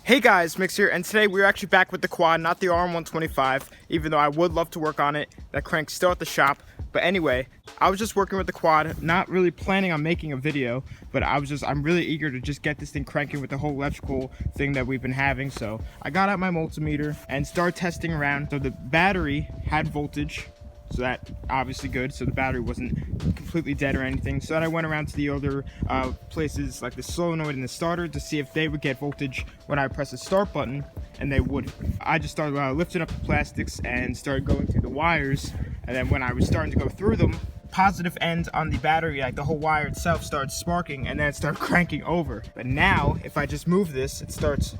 Hey guys, Mix here, and today we're actually back with the quad, not the RM125, even though I would love to work on it. That crank's still at the shop. But anyway, I was just working with the quad, not really planning on making a video, but I'm really eager to just get this thing cranking with the whole electrical thing that we've been having. So I got out my multimeter and started testing around. So the battery had voltage, so that obviously good. So the battery wasn't completely dead or anything. So then I went around to the other places like the solenoid and the starter to see if they would get voltage when I press the start button, and they wouldn't. I just started lifting up the plastics and started going through the wires, and then when I was starting to go through them, positive end on the battery, like the whole wire itself, started sparking, and then it started cranking over. But now if I just move this, it starts,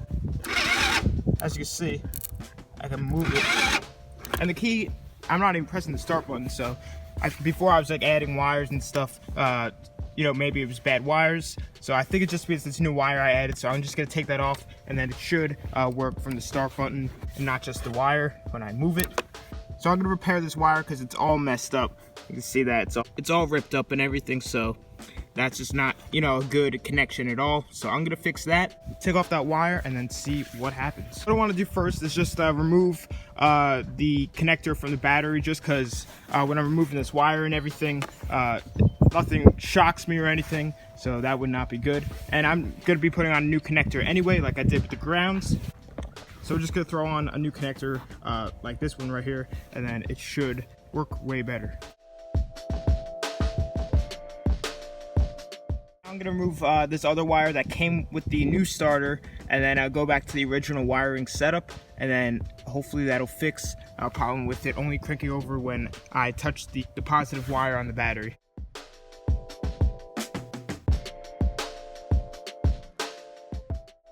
as you can see, I can move it, and the key, I'm not even pressing the start button. So before I was like adding wires and stuff, you know, maybe it was bad wires. So I think it's just because this new wire I added. So I'm just gonna take that off, and then it should work from the start button and not just the wire when I move it. So I'm gonna repair this wire because it's all messed up. You can see that it's all ripped up and everything. So that's just not, you know, a good connection at all. So I'm gonna fix that, take off that wire, and then see what happens. What I want to do first is just remove the connector from the battery, just because when I'm removing this wire and everything, nothing shocks me or anything, so that would not be good. And I'm gonna be putting on a new connector anyway, like I did with the grounds. So we're just gonna throw on a new connector like this one right here, and then it should work way better. I'm gonna remove this other wire that came with the new starter, and then I'll go back to the original wiring setup, and then hopefully that'll fix a problem with it only cranking over when I touch the positive wire on the battery.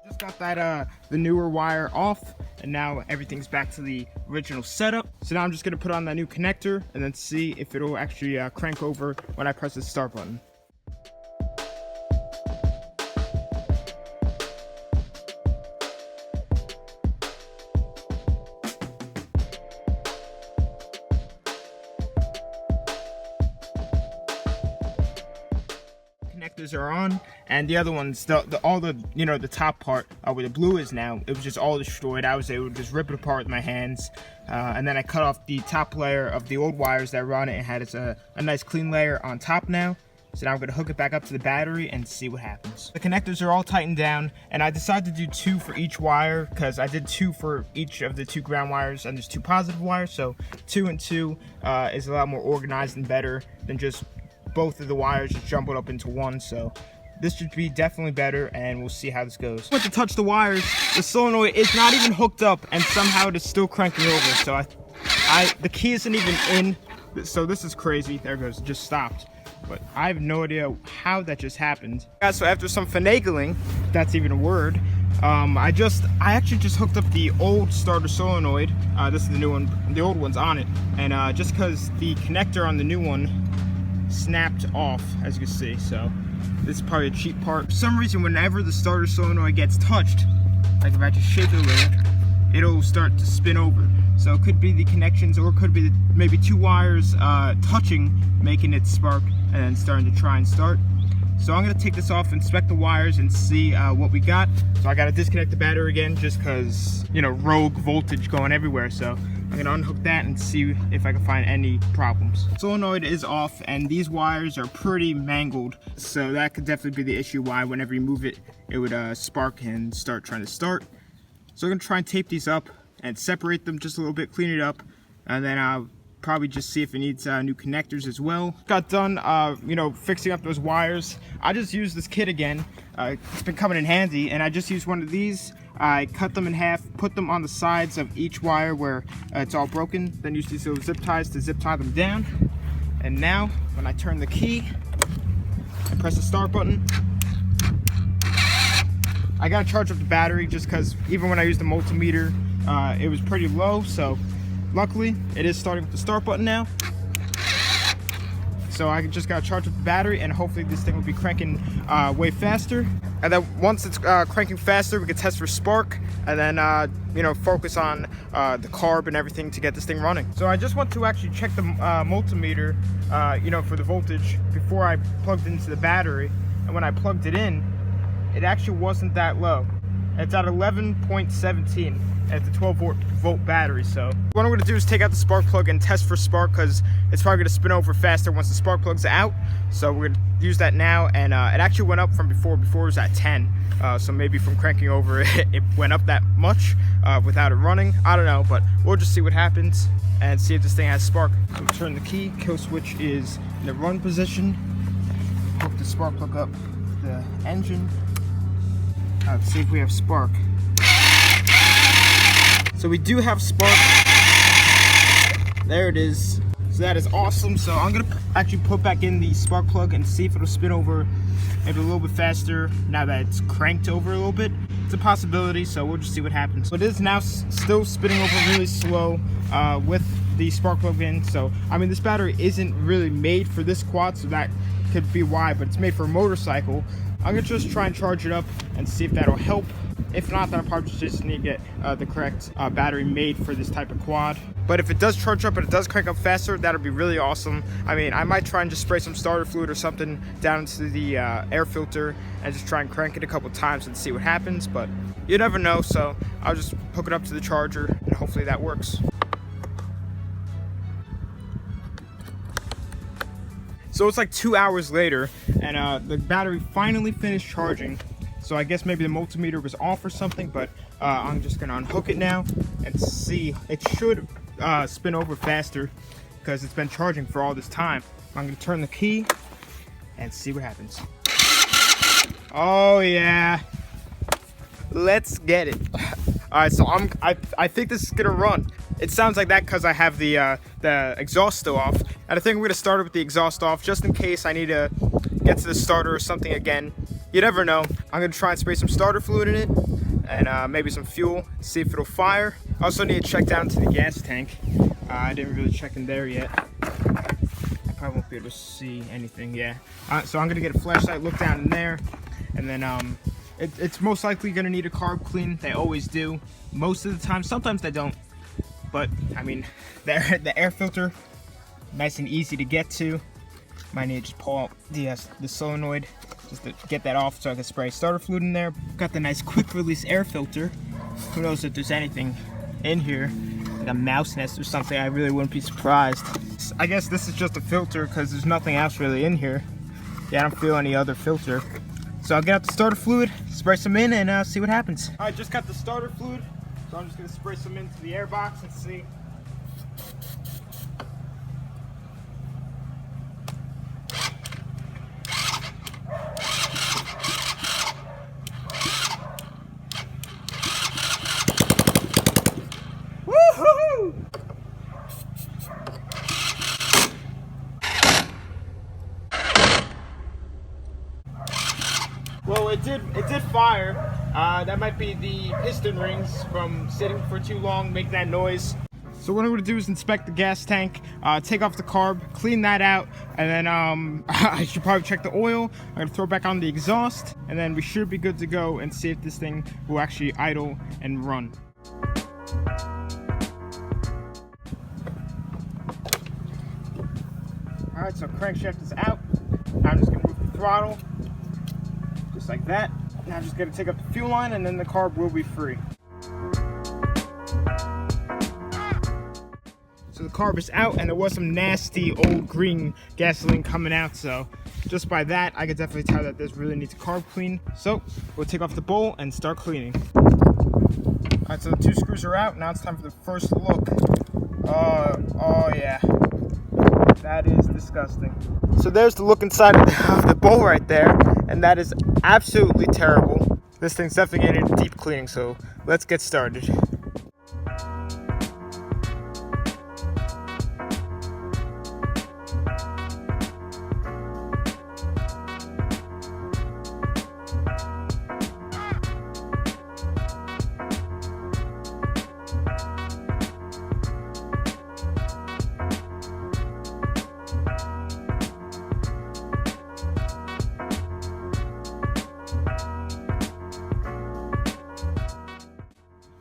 Just got that the newer wire off, and now everything's back to the original setup. So now I'm just gonna put on that new connector and then see if it'll actually crank over when I press the start button. Connectors are on, and the other ones, all the you know, the top part where the blue is now, it was just all destroyed. I was able to just rip it apart with my hands, and then I cut off the top layer of the old wires that were on it and had a nice clean layer on top now. So now I'm going to hook it back up to the battery and see what happens. The connectors are all tightened down, and I decided to do 2 for each wire because I did 2 for each of the 2 ground wires, and there's 2 positive wires, so 2 and 2 is a lot more organized and better than just both of the wires just jumbled up into one. So this should be definitely better, and we'll see how this goes. I went to touch the wires, the solenoid is not even hooked up, and somehow it is still cranking over. So the key isn't even in, so this is crazy. There it goes, it just stopped. But I have no idea how that just happened. Guys, so after some finagling, if that's even a word, I actually just hooked up the old starter solenoid. This is the new one, the old one's on it, and just because the connector on the new one snapped off, as you can see. So this is probably a cheap part. For some reason, whenever the starter solenoid gets touched, like if I just shake it a little, it'll start to spin over. So it could be the connections, or it could be maybe 2 wires touching, making it spark and then starting to try and start. So I'm gonna take this off, inspect the wires, and see what we got. So I gotta disconnect the battery again, just because, you know, rogue voltage going everywhere. So I'm gonna unhook that and see if I can find any problems. Solenoid is off, and these wires are pretty mangled. So that could definitely be the issue why whenever you move it, it would spark and start trying to start. So I'm gonna try and tape these up and separate them just a little bit, clean it up, and then I'll probably just see if it needs new connectors as well. Got done, you know, fixing up those wires. I just used this kit again. It's been coming in handy, and I just used one of these. I cut them in half, put them on the sides of each wire where it's all broken, then used these little zip ties to zip tie them down. And now, when I turn the key and press the start button, I gotta charge up the battery, just because even when I used the multimeter, it was pretty low. So luckily, it is starting with the start button now. So I just gotta charge up the battery, and hopefully this thing will be cranking way faster. And then once it's cranking faster, we can test for spark, and then you know, focus on the carb and everything to get this thing running. So I just want to actually check the multimeter, you know, for the voltage before I plugged into the battery. And when I plugged it in, it actually wasn't that low. It's at 11.17. It's a 12-volt battery. So what I'm going to do is take out the spark plug and test for spark, because it's probably going to spin over faster once the spark plug's out. So we're going to use that now, and it actually went up from before. Before it was at 10. So maybe from cranking over it went up that much without it running. I don't know, but we'll just see what happens and see if this thing has spark. So turn the key. Kill switch is in the run position. Hook the spark plug up the engine. Let's see if we have spark. So we do have spark. There it is. So that is awesome. So I'm gonna actually put back in the spark plug and see if it'll spin over maybe a little bit faster now that it's cranked over a little bit. It's a possibility, so we'll just see what happens. But it is now still spinning over really slow with the spark plug in. So I mean, this battery isn't really made for this quad, so that could be why, but it's made for a motorcycle. I'm gonna just try and charge it up and see if that'll help. If not, then I'll probably just need to get the correct battery made for this type of quad. But if it does charge up and it does crank up faster, that'll be really awesome. I mean, I might try and just spray some starter fluid or something down into the air filter and just try and crank it a couple times and see what happens. But you never know, so I'll just hook it up to the charger and hopefully that works. So it's like 2 hours later, and the battery finally finished charging. So I guess maybe the multimeter was off or something, but I'm just gonna unhook it now and see. It should spin over faster because it's been charging for all this time. I'm gonna turn the key and see what happens. Oh yeah, let's get it. All right, so I think this is gonna run. It sounds like that because I have the exhaust still off. And I think I'm gonna start it with the exhaust off just in case I need to get to the starter or something again. You never know. I'm gonna try and spray some starter fluid in it and maybe some fuel, see if it'll fire. I also need to check down to the gas tank. I didn't really check in there yet. I probably won't be able to see anything, yeah. So I'm gonna get a flashlight, look down in there, and then it's most likely gonna need a carb clean. They always do, most of the time. Sometimes they don't, but I mean, the air filter, nice and easy to get to. Might need to just pull out the solenoid just to get that off so I can spray starter fluid in there. Got the nice quick release air filter. Who knows if there's anything in here, like a mouse nest or something. I really wouldn't be surprised. I guess this is just a filter because there's nothing else really in here. Yeah, I don't feel any other filter. So I'll get out the starter fluid, spray some in, and see what happens. All right, just got the starter fluid, so I'm just gonna spray some into the air box and see. Well, it did fire. That might be the piston rings from sitting for too long, make that noise. So what I'm gonna do is inspect the gas tank, take off the carb, clean that out, and then I should probably check the oil. I'm gonna throw back on the exhaust, and then we should be good to go and see if this thing will actually idle and run. All right, so crankshaft is out. Now I'm just gonna move the throttle. Just like that. Now I'm just gonna take up the fuel line and then the carb will be free. So the carb is out and there was some nasty old green gasoline coming out, so just by that I could definitely tell that this really needs a carb clean. So we'll take off the bowl and start cleaning. Alright, so the two screws are out. Now it's time for the first look. Oh yeah. That is disgusting. So there's the look inside of the bowl right there, and that is absolutely terrible. This thing's definitely getting deep cleaning, so let's get started.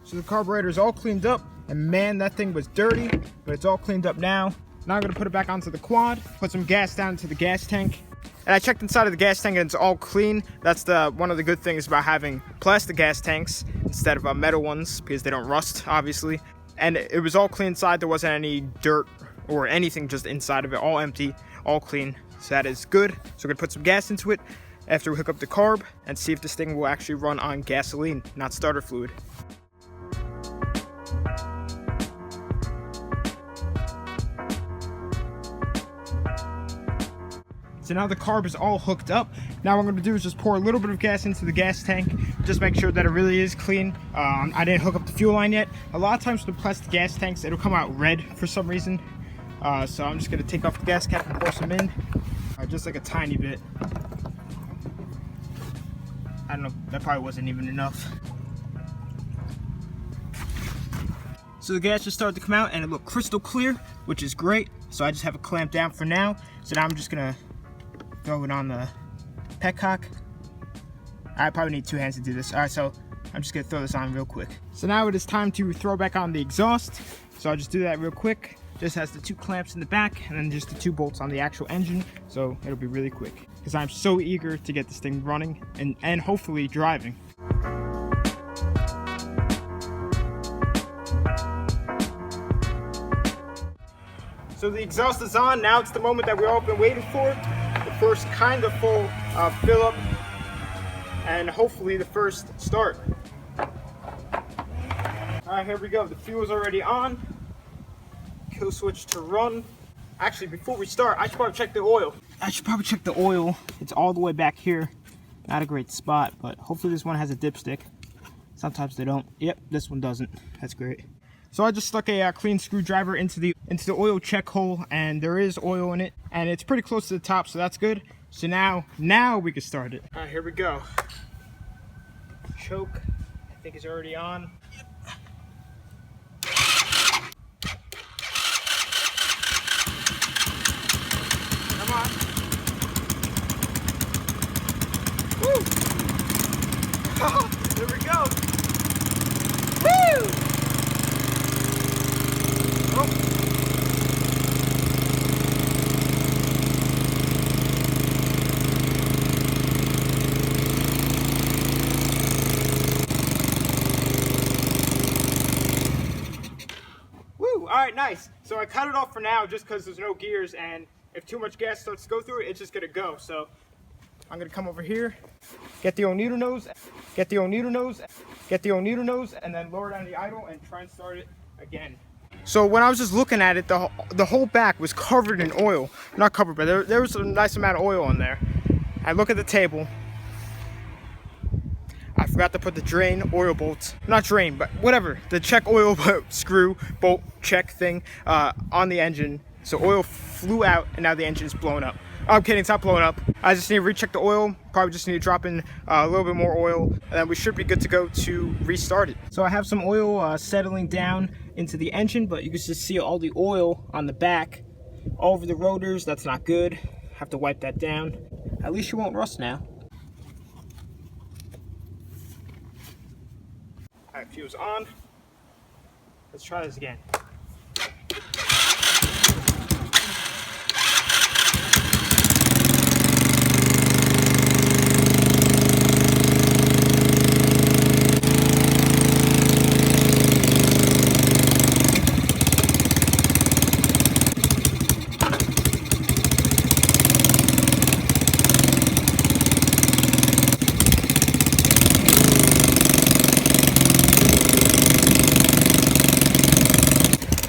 So the carburetor is all cleaned up, and man, that thing was dirty, but it's all cleaned up now. Now I'm gonna put it back onto the quad, put some gas down into the gas tank, And I checked inside of the gas tank and it's all clean. That's one of the good things about having plastic gas tanks instead of metal ones, because they don't rust, obviously. And it was all clean inside. There wasn't any dirt or anything just inside of it. All empty, all clean. So that is good. So we're gonna put some gas into it after we hook up the carb and see if this thing will actually run on gasoline, not starter fluid. So now the carb is all hooked up. Now what I'm gonna do is just pour a little bit of gas into the gas tank, just make sure that it really is clean. I didn't hook up the fuel line yet. A lot of times with the plastic gas tanks, it'll come out red for some reason. So I'm just gonna take off the gas cap and pour some in, just like a tiny bit. I don't know, that probably wasn't even enough. So the gas just started to come out and it looked crystal clear, which is great. So I just have it clamped down for now. So now I'm just gonna throw it on the petcock. I probably need 2 hands to do this. All right, so I'm just gonna throw this on real quick. So now it is time to throw back on the exhaust. So I'll just do that real quick. Just has the 2 clamps in the back and then just the 2 bolts on the actual engine. So it'll be really quick because I'm so eager to get this thing running and hopefully driving. So the exhaust is on. Now it's the moment that we've all been waiting for. The first kind of full fill up and hopefully the first start. All right, here we go. The fuel's already on. Kill switch to run. Actually, before we start, I should probably check the oil. It's all the way back here. Not a great spot, but hopefully this one has a dipstick. Sometimes they don't. Yep, this one doesn't. That's great. So I just stuck a clean screwdriver into the oil check hole, and there is oil in it, and it's pretty close to the top, so that's good. So now we can start it. All right, here we go. Choke, I think is already on. Come on. Woo! There we go. Woo! Oh. Woo! All right, nice. So I cut it off for now just because there's no gears, and if too much gas starts to go through it, it's just gonna go. So I'm gonna come over here, get the old needle nose, and then lower down the idle and try and start it again. So when I was just looking at it, the whole back was covered in oil. Not covered, but there was a nice amount of oil on there. I look at the table. I forgot to put the drain oil bolts, not drain, but whatever, the check oil screw bolt check thing on the engine. So oil flew out and now the engine is blown up. Oh, I'm kidding, it's not blowing up. I just need to recheck the oil. Probably just need to drop in a little bit more oil, and then we should be good to go to restart it. So I have some oil settling down into the engine, but you can just see all the oil on the back, all over the rotors. That's not good. Have to wipe that down. At least you won't rust now. All right, fuel's on. Let's try this again.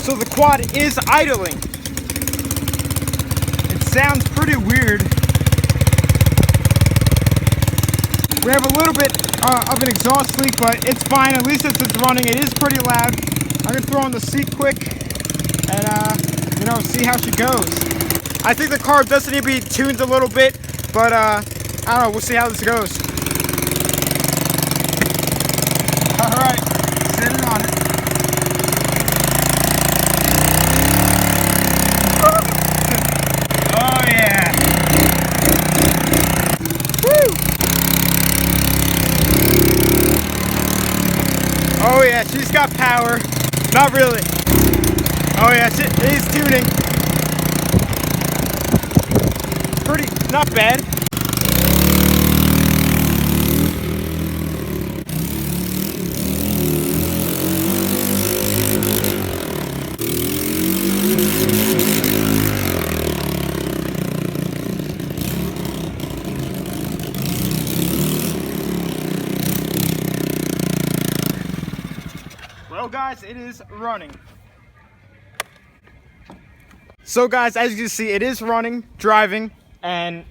So the quad is idling. It sounds pretty weird. We have a little bit of an exhaust leak, but it's fine. At least it's running. It is pretty loud. I'm gonna throw on the seat quick and see how she goes. I think the carb does need to be tuned a little bit, but I don't know. We'll see how this goes. All right, sitting on it. Oh yeah, she's got power. Not really. Oh yeah, it is tuning. pretty, not bad. Well guys, it is running. So guys, as you can see, it is running, driving, and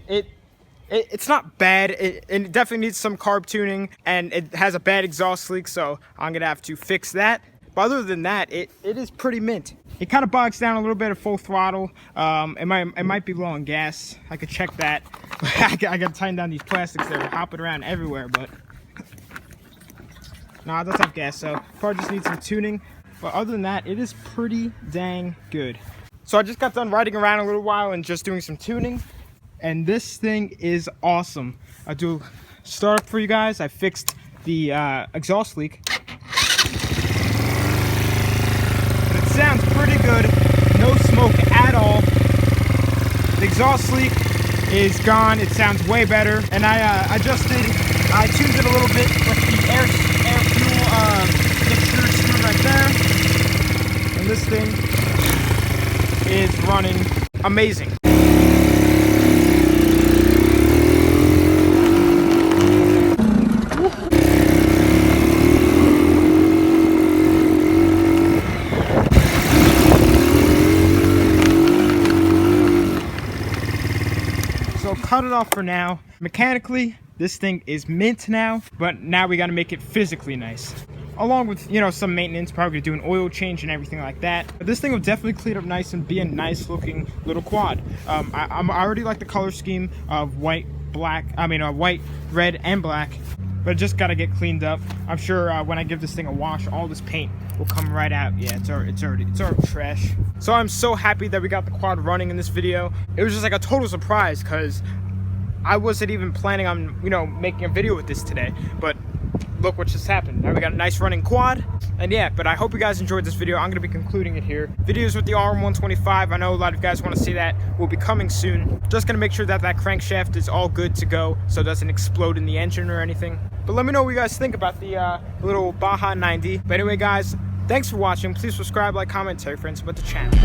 it's not bad. It definitely needs some carb tuning, and it has a bad exhaust leak, so I'm gonna have to fix that. But other than that, it is pretty mint. It kind of bogs down a little bit at full throttle. It might be low on gas. I could check that. I gotta tighten down these plastics. They're hopping around everywhere, but no, it does have gas, so probably just needs some tuning. But other than that, it is pretty dang good. So I just got done riding around a little while and just doing some tuning, and this thing is awesome. I'll do a startup for you guys. I fixed the exhaust leak. It sounds pretty good. No smoke at all. The exhaust leak is gone. It sounds way better. And I tuned it a little bit with the air fuel mixture screw right there. And this thing is running amazing. So cut it off for now. Mechanically, this thing is mint now, but now we got to make it physically nice. Along with, you know, some maintenance, probably do an oil change and everything like that. But this thing will definitely clean up nice and be a nice looking little quad. I already like the color scheme of white, red, and black. But just gotta get cleaned up. I'm sure when I give this thing a wash, all this paint will come right out. Yeah, it's already trash. So I'm so happy that we got the quad running in this video. It was just like a total surprise because I wasn't even planning on, you know, making a video with this today. But look what just happened. Now we got a nice running quad. And yeah, but I hope you guys enjoyed this video. I'm going to be concluding it here. Videos with the RM125, I know a lot of you guys want to see that, will be coming soon. Just going to make sure that that crankshaft is all good to go so it doesn't explode in the engine or anything. But let me know what you guys think about the little Baja 90. But anyway guys, thanks for watching. Please subscribe, like, comment, tell your friends about the channel.